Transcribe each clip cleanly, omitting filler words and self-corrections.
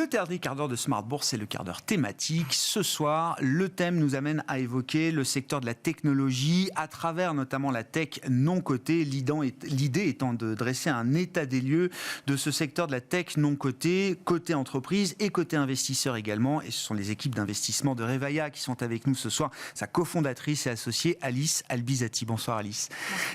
Le dernier quart d'heure de Smart Bourse, c'est le quart d'heure thématique. Ce soir, le thème nous amène à évoquer le secteur de la technologie à travers notamment la tech non cotée. L'idée étant de dresser un état des lieux de ce secteur de la tech non cotée, côté entreprise et côté investisseur également. Et ce sont les équipes d'investissement de Revaya qui sont avec nous ce soir. Sa cofondatrice et associée Alice Albizati. Bonsoir Alice.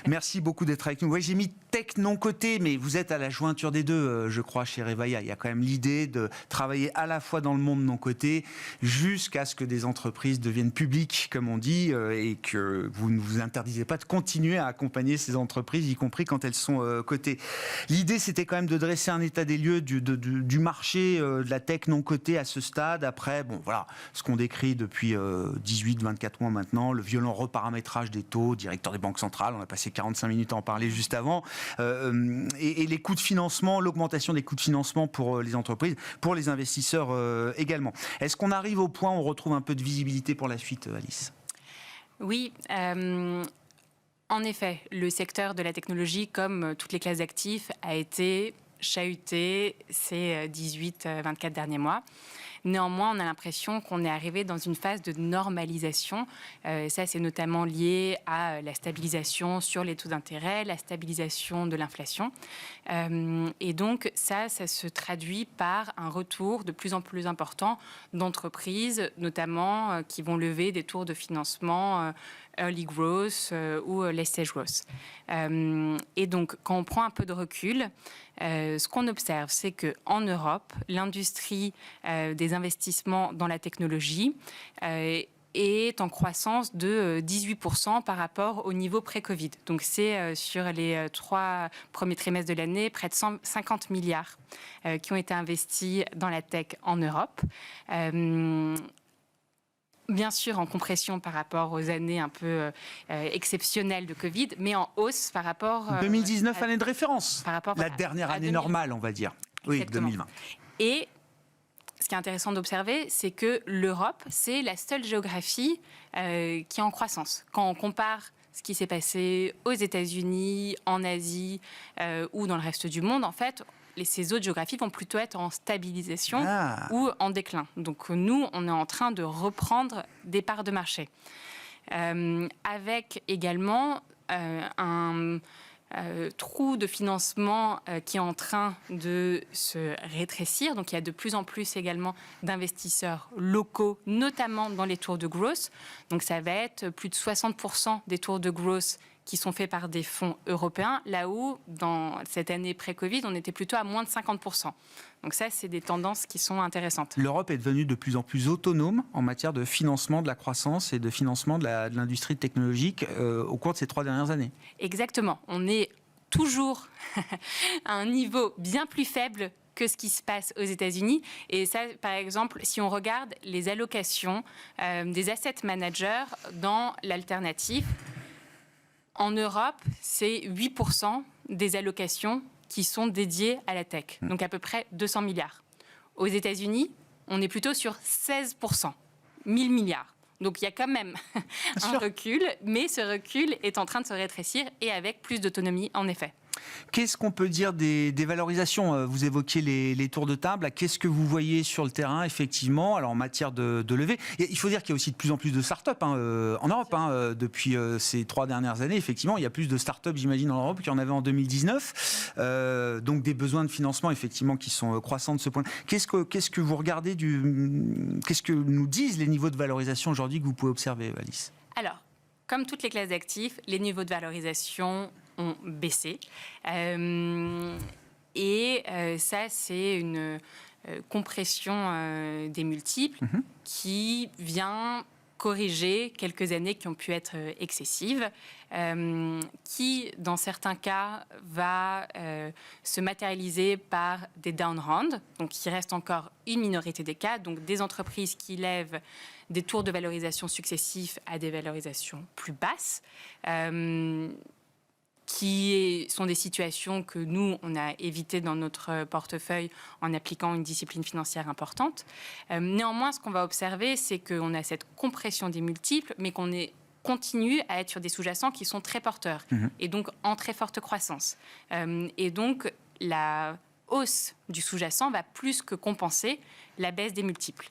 Merci beaucoup d'être avec nous. Oui, j'ai mis tech non cotée, mais vous êtes à la jointure des deux, je crois, chez Revaya. Il y a quand même l'idée de travailler à la fois dans le monde non coté jusqu'à ce que des entreprises deviennent publiques, comme on dit, et que vous ne vous interdisez pas de continuer à accompagner ces entreprises, y compris quand elles sont cotées. L'idée, c'était quand même de dresser un état des lieux du marché de la tech non cotée à ce stade. Après, bon, voilà, ce qu'on décrit depuis 18-24 mois maintenant, le violent reparamétrage des taux, directeur des banques centrales, on a passé 45 minutes à en parler juste avant, et les coûts de financement, l'augmentation des coûts de financement pour les entreprises, pour les investisseurs également. Est-ce qu'on arrive au point où on retrouve un peu de visibilité pour la suite, Alice ? Oui, en effet, le secteur de la technologie, comme toutes les classes d'actifs, a été chahuté ces 18-24 derniers mois. Néanmoins, on a l'impression qu'on est arrivé dans une phase de normalisation. Ça, c'est notamment lié à la stabilisation sur les taux d'intérêt, la stabilisation de l'inflation. Et donc, ça se traduit par un retour de plus en plus important d'entreprises, notamment qui vont lever des tours de financement early growth ou late stage growth. Et donc, quand on prend un peu de recul, ce qu'on observe, c'est qu'en Europe, l'industrie des investissements dans la technologie est en croissance de 18% par rapport au niveau pré-Covid. Donc, c'est sur les 3 premiers trimestres de l'année, près de 50 milliards qui ont été investis dans la tech en Europe. Bien sûr, en compression par rapport aux années un peu exceptionnelles de Covid, mais en hausse par rapport... 2019, année de référence. Par rapport la dernière année normale, on va dire. Oui, exactement. 2020. Et ce qui est intéressant d'observer, c'est que l'Europe, c'est la seule géographie qui est en croissance. Quand on compare ce qui s'est passé aux États-Unis, en Asie ou dans le reste du monde, en fait... ces autres géographies vont plutôt être en stabilisation ou en déclin. Donc nous, on est en train de reprendre des parts de marché. Avec également un trou de financement qui est en train de se rétrécir. Donc il y a de plus en plus également d'investisseurs locaux, notamment dans les tours de growth. Donc ça va être plus de 60% des tours de growth qui sont faits par des fonds européens, là où, dans cette année pré-Covid, on était plutôt à moins de 50%. Donc ça, c'est des tendances qui sont intéressantes. L'Europe est devenue de plus en plus autonome en matière de financement de la croissance et de financement de l'industrie technologique au cours de ces 3 dernières années. Exactement. On est toujours à un niveau bien plus faible que ce qui se passe aux États-Unis. Et ça, par exemple, si on regarde les allocations des asset managers dans l'alternative, en Europe, c'est 8% des allocations qui sont dédiées à la tech, donc à peu près 200 milliards. Aux États-Unis, on est plutôt sur 16%, 1000 milliards. Donc il y a quand même un recul, mais ce recul est en train de se rétrécir et avec plus d'autonomie, en effet. Qu'est-ce qu'on peut dire des valorisations ? Vous évoquiez les tours de table. Qu'est-ce que vous voyez sur le terrain, effectivement, alors en matière de levée ? Il faut dire qu'il y a aussi de plus en plus de start-up en Europe. Depuis ces 3 dernières années, effectivement, il y a plus de start-up, j'imagine, en Europe qu'il y en avait en 2019. Donc des besoins de financement, effectivement, qui sont croissants de ce point. Qu'est-ce que vous regardez qu'est-ce que nous disent les niveaux de valorisation aujourd'hui que vous pouvez observer, Alice ? Alors, comme toutes les classes d'actifs, les niveaux de valorisation ont baissé. Et ça, c'est une compression des multiples qui vient corriger quelques années qui ont pu être excessives, qui, dans certains cas, va se matérialiser par des down rounds, donc qui reste encore une minorité des cas, donc des entreprises qui lèvent des tours de valorisation successifs à des valorisations plus basses, qui sont des situations que nous, on a évitées dans notre portefeuille en appliquant une discipline financière importante. Néanmoins, ce qu'on va observer, c'est qu'on a cette compression des multiples, mais qu'on continue à être sur des sous-jacents qui sont très porteurs, et donc en très forte croissance. Et donc, la hausse du sous-jacent va plus que compenser la baisse des multiples.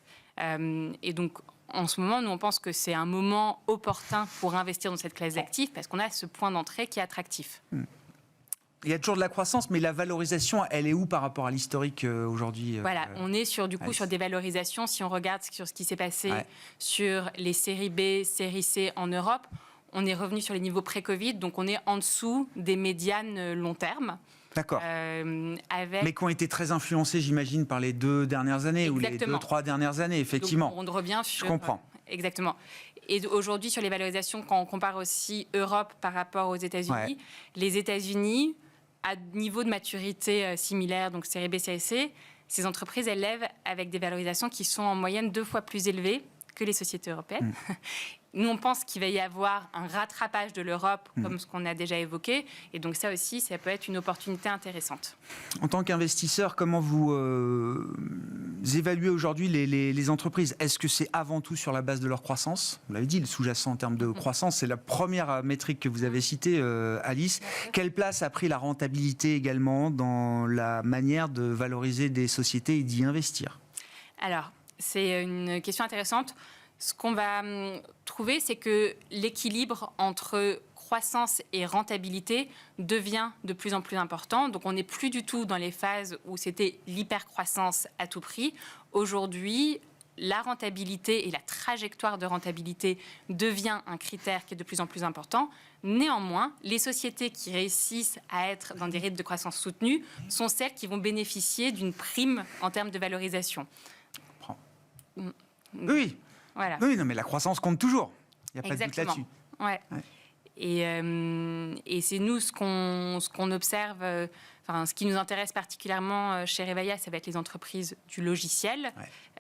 Et donc, en ce moment, nous, on pense que c'est un moment opportun pour investir dans cette classe d'actifs parce qu'on a ce point d'entrée qui est attractif. Il y a toujours de la croissance, mais la valorisation, elle est où par rapport à l'historique aujourd'hui Voilà, on est sur des valorisations. Si on regarde sur ce qui s'est passé sur les séries B, séries C en Europe, on est revenu sur les niveaux pré-Covid, donc on est en dessous des médianes long terme. D'accord. Mais qui ont été très influencés, j'imagine, par les 2 dernières années. Exactement. Ou les 2-3 dernières années, effectivement. Donc on revient sur... Je comprends. Exactement. Et aujourd'hui, sur les valorisations, quand on compare aussi Europe par rapport aux États-Unis, les États-Unis, à niveau de maturité similaire, donc série B, série C, ces entreprises élèvent avec des valorisations qui sont en moyenne 2 fois plus élevées que les sociétés européennes. Nous, on pense qu'il va y avoir un rattrapage de l'Europe, comme ce qu'on a déjà évoqué. Et donc ça aussi, ça peut être une opportunité intéressante. En tant qu'investisseur, comment vous évaluez aujourd'hui les entreprises ? Est-ce que c'est avant tout sur la base de leur croissance ? Vous l'avez dit, le sous-jacent en termes de croissance, c'est la première métrique que vous avez citée, Alice. Quelle place a pris la rentabilité également dans la manière de valoriser des sociétés et d'y investir ? Alors, c'est une question intéressante. Ce qu'on va trouver, c'est que l'équilibre entre croissance et rentabilité devient de plus en plus important. Donc, on n'est plus du tout dans les phases où c'était l'hypercroissance à tout prix. Aujourd'hui, la rentabilité et la trajectoire de rentabilité devient un critère qui est de plus en plus important. Néanmoins, les sociétés qui réussissent à être dans des rythmes de croissance soutenus sont celles qui vont bénéficier d'une prime en termes de valorisation. Oui. Voilà. Oui, non, mais la croissance compte toujours. Il n'y a pas de doute là-dessus. Ouais. Et c'est nous ce qu'on observe. Ce qui nous intéresse particulièrement chez Revelia, ça va être les entreprises du logiciel.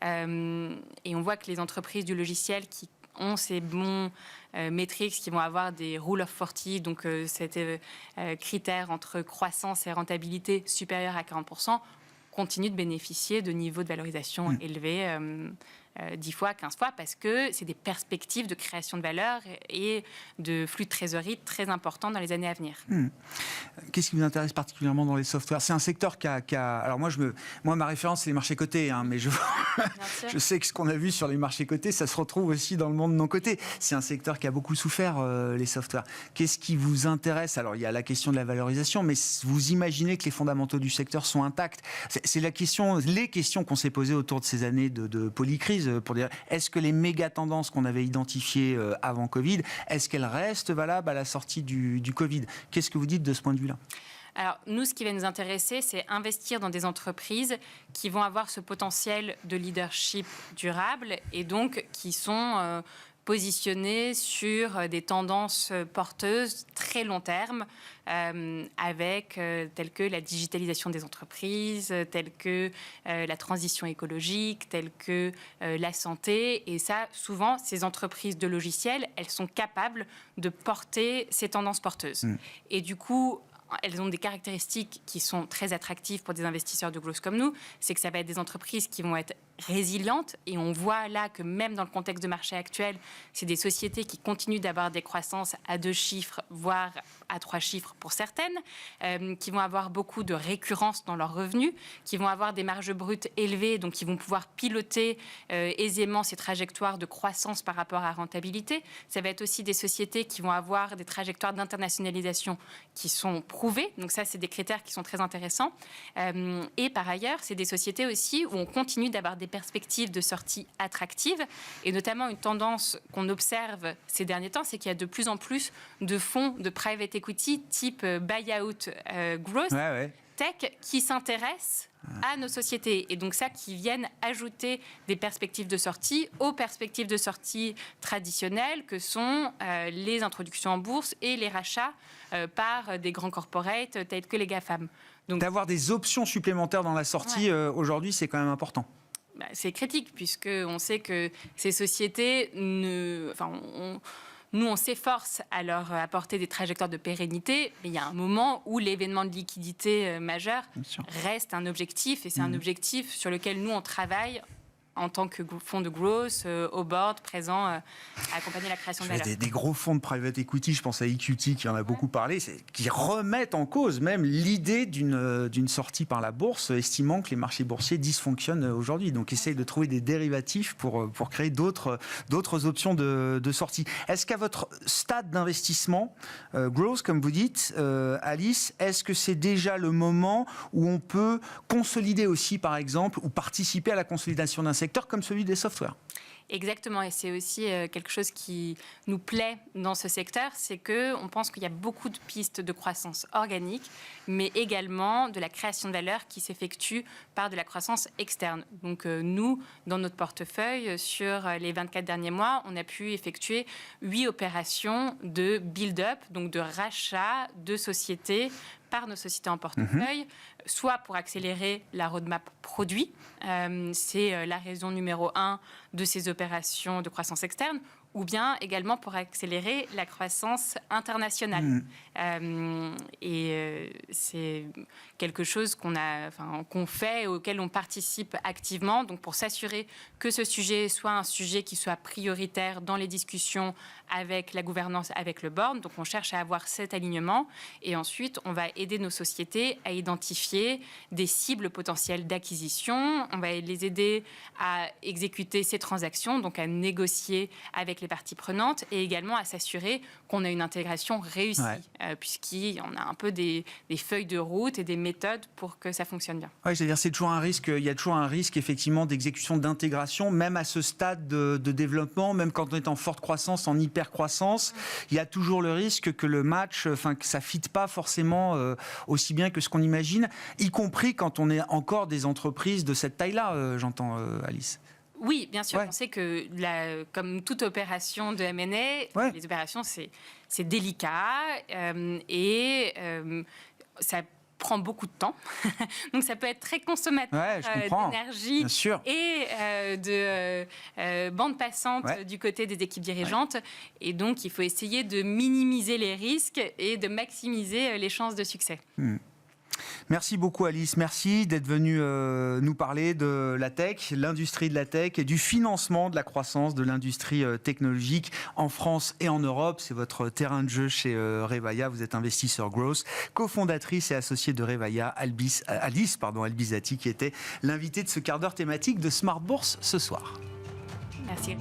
Et on voit que les entreprises du logiciel qui ont ces bons métriques, qui vont avoir des Rule of 40, donc cet critère entre croissance et rentabilité supérieur à 40%, continuent de bénéficier de niveaux de valorisation élevés. 10 fois, 15 fois, parce que c'est des perspectives de création de valeur et de flux de trésorerie très importants dans les années à venir. Qu'est-ce qui vous intéresse particulièrement dans les softwares ? C'est un secteur qui a... Alors moi, ma référence, c'est les marchés cotés, mais je sais que ce qu'on a vu sur les marchés cotés, ça se retrouve aussi dans le monde non coté. C'est un secteur qui a beaucoup souffert, les softwares. Qu'est-ce qui vous intéresse ? Alors, il y a la question de la valorisation, mais vous imaginez que les fondamentaux du secteur sont intacts ? C'est les questions qu'on s'est posées autour de ces années de polycrise, pour dire, est-ce que les méga tendances qu'on avait identifiées avant Covid, est-ce qu'elles restent valables à la sortie du Covid ? Qu'est-ce que vous dites de ce point de vue-là ? Alors, nous, ce qui va nous intéresser, c'est investir dans des entreprises qui vont avoir ce potentiel de leadership durable et donc qui sont positionnées sur des tendances porteuses très long terme, avec telles que la digitalisation des entreprises, telles que la transition écologique, telles que la santé. Et ça, souvent, ces entreprises de logiciels, elles sont capables de porter ces tendances porteuses. Et du coup, elles ont des caractéristiques qui sont très attractives pour des investisseurs de growth comme nous. C'est que ça va être des entreprises qui vont être résilientes. Et on voit là que même dans le contexte de marché actuel, c'est des sociétés qui continuent d'avoir des croissances à 2 chiffres, voire à 3 chiffres pour certaines, qui vont avoir beaucoup de récurrence dans leurs revenus, qui vont avoir des marges brutes élevées, donc qui vont pouvoir piloter aisément ces trajectoires de croissance par rapport à rentabilité. Ça va être aussi des sociétés qui vont avoir des trajectoires d'internationalisation qui sont prouvées. Donc ça, c'est des critères qui sont très intéressants. Et par ailleurs, c'est des sociétés aussi où on continue d'avoir des perspectives de sortie attractives. Et notamment, une tendance qu'on observe ces derniers temps, c'est qu'il y a de plus en plus de fonds de private equity type buyout growth tech qui s'intéressent à nos sociétés. Et donc ça, qui viennent ajouter des perspectives de sortie aux perspectives de sortie traditionnelles que sont les introductions en bourse et les rachats par des grands corporates tels que les GAFAM. Donc, d'avoir des options supplémentaires dans la sortie, aujourd'hui, c'est quand même important. C'est critique, puisqu'on sait que ces sociétés nous, on s'efforce à leur apporter des trajectoires de pérennité, mais il y a un moment où l'événement de liquidité majeur reste un objectif, et c'est un objectif sur lequel nous, on travaille en tant que fonds de growth, au board, présent, à accompagner la création de valeur. Des gros fonds de private equity, je pense à EQT qui en a beaucoup parlé, qui remettent en cause même l'idée d'une sortie par la bourse, estimant que les marchés boursiers dysfonctionnent aujourd'hui. Donc essayent de trouver des dérivatifs pour créer d'autres options de sortie. Est-ce qu'à votre stade d'investissement, growth, comme vous dites, Alice, est-ce que c'est déjà le moment où on peut consolider aussi, par exemple, ou participer à la consolidation d'un secteur comme celui des softwares? Exactement, et c'est aussi quelque chose qui nous plaît dans ce secteur, c'est qu'on pense qu'il y a beaucoup de pistes de croissance organique, mais également de la création de valeur qui s'effectue par de la croissance externe. Donc nous, dans notre portefeuille, sur les 24 derniers mois, on a pu effectuer 8 opérations de build-up, donc de rachat de sociétés par nos sociétés en portefeuille, soit pour accélérer la roadmap produit, c'est la raison numéro 1 de ces opérations de croissance externe, ou bien également pour accélérer la croissance internationale. C'est quelque chose qu'on fait et auquel on participe activement, donc pour s'assurer que ce sujet soit un sujet qui soit prioritaire dans les discussions avec la gouvernance, avec le board. Donc on cherche à avoir cet alignement et ensuite on va aider nos sociétés à identifier des cibles potentielles d'acquisition. On va les aider à exécuter ces transactions, donc à négocier avec les parties prenantes et également à s'assurer qu'on a une intégration réussie, puisqu'on a un peu des feuilles de route et des méthodes pour que ça fonctionne bien. Oui, c'est-à-dire c'est toujours un risque. Il y a toujours un risque effectivement d'exécution, d'intégration, même à ce stade de développement, même quand on est en forte croissance, en hyper croissance, il y a toujours le risque que le match, que ça fitte pas forcément aussi bien que ce qu'on imagine, y compris quand on est encore des entreprises de cette taille-là. J'entends Alice. Oui, bien sûr. On sait que, comme toute opération de M&A, les opérations, c'est délicat et ça prend beaucoup de temps. Donc, ça peut être très consommateur d'énergie et de bande passante du côté des équipes dirigeantes. Et donc, il faut essayer de minimiser les risques et de maximiser les chances de succès. Merci beaucoup Alice, merci d'être venue nous parler de la tech, l'industrie de la tech et du financement de la croissance de l'industrie technologique en France et en Europe. C'est votre terrain de jeu chez Revalia, vous êtes investisseur growth, cofondatrice et associée de Revalia, Alice Albizati, qui était l'invitée de ce quart d'heure thématique de Smart Bourse ce soir. Merci.